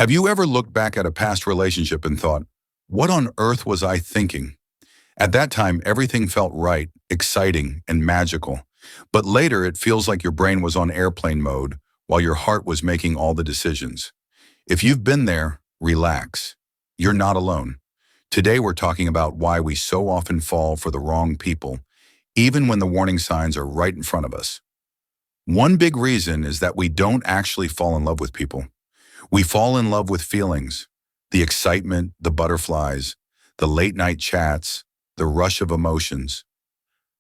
Have you ever looked back at a past relationship and thought, what on earth was I thinking? At that time, everything felt right, exciting, and magical. But later, it feels like your brain was on airplane mode while your heart was making all the decisions. If you've been there, relax. You're not alone. Today, we're talking about why we so often fall for the wrong people, even when the warning signs are right in front of us. One big reason is that we don't actually fall in love with people. We fall in love with feelings, the excitement, the butterflies, the late night chats, the rush of emotions.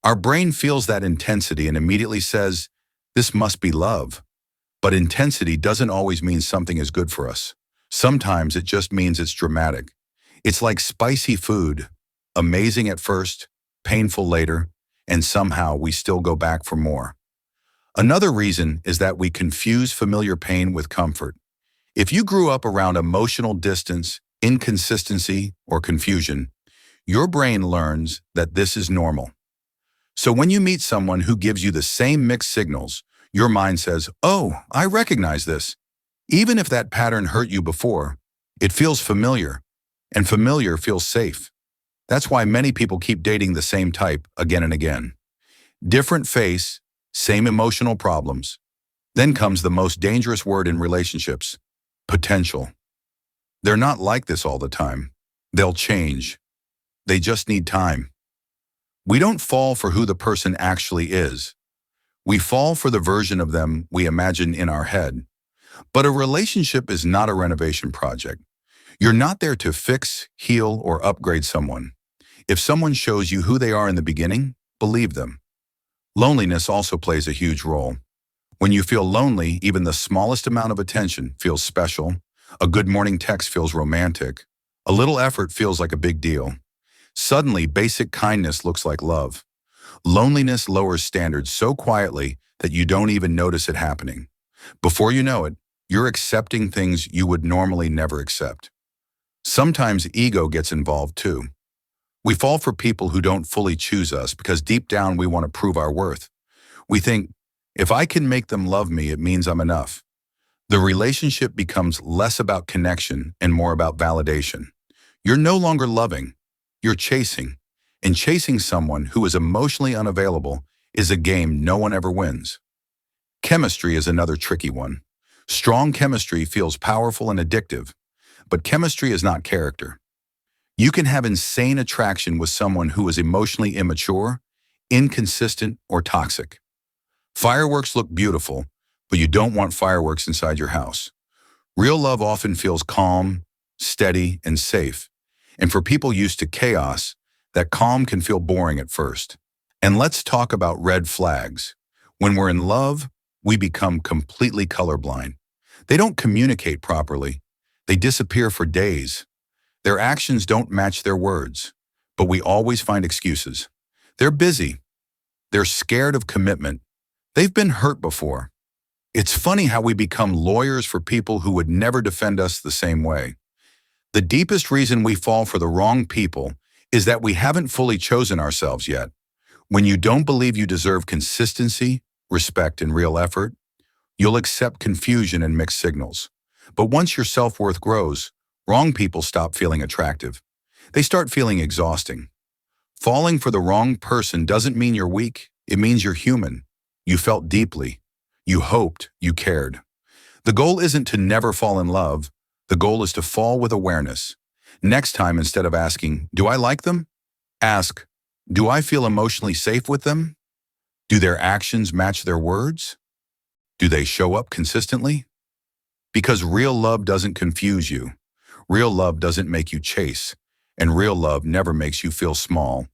Our brain feels that intensity and immediately says, this must be love. But intensity doesn't always mean something is good for us. Sometimes it just means it's dramatic. It's like spicy food, amazing at first, painful later, and somehow we still go back for more. Another reason is that we confuse familiar pain with comfort. If you grew up around emotional distance, inconsistency, or confusion, your brain learns that this is normal. So when you meet someone who gives you the same mixed signals, your mind says, oh, I recognize this. Even if that pattern hurt you before, it feels familiar, and familiar feels safe. That's why many people keep dating the same type again and again. Different face, same emotional problems. Then comes the most dangerous word in relationships, potential. They're not like this all the time. They'll change. They just need time. We don't fall for who the person actually is. We fall for the version of them we imagine in our head. But a relationship is not a renovation project. You're not there to fix, heal, or upgrade someone. If someone shows you who they are in the beginning, believe them. Loneliness also plays a huge role. When you feel lonely, even the smallest amount of attention feels special. A good morning text feels romantic. A little effort feels like a big deal. Suddenly, basic kindness looks like love. Loneliness lowers standards so quietly that you don't even notice it happening. Before you know it, you're accepting things you would normally never accept. Sometimes ego gets involved too. We fall for people who don't fully choose us because deep down we want to prove our worth. We think, if I can make them love me, it means I'm enough. The relationship becomes less about connection and more about validation. You're no longer loving, you're chasing. And chasing someone who is emotionally unavailable is a game no one ever wins. Chemistry is another tricky one. Strong chemistry feels powerful and addictive, but chemistry is not character. You can have insane attraction with someone who is emotionally immature, inconsistent, or toxic. Fireworks look beautiful, but you don't want fireworks inside your house. Real love often feels calm, steady, and safe. And for people used to chaos, that calm can feel boring at first. And let's talk about red flags. When we're in love, we become completely colorblind. They don't communicate properly. They disappear for days. Their actions don't match their words, but we always find excuses. They're busy. They're scared of commitment. They've been hurt before. It's funny how we become lawyers for people who would never defend us the same way. The deepest reason we fall for the wrong people is that we haven't fully chosen ourselves yet. When you don't believe you deserve consistency, respect, and real effort, you'll accept confusion and mixed signals. But once your self-worth grows, wrong people stop feeling attractive. They start feeling exhausting. Falling for the wrong person doesn't mean you're weak. It means you're human. You felt deeply. You hoped. You cared. The goal isn't to never fall in love. The goal is to fall with awareness. Next time, instead of asking, do I like them? Ask, do I feel emotionally safe with them? Do their actions match their words? Do they show up consistently? Because real love doesn't confuse you. Real love doesn't make you chase. And real love never makes you feel small.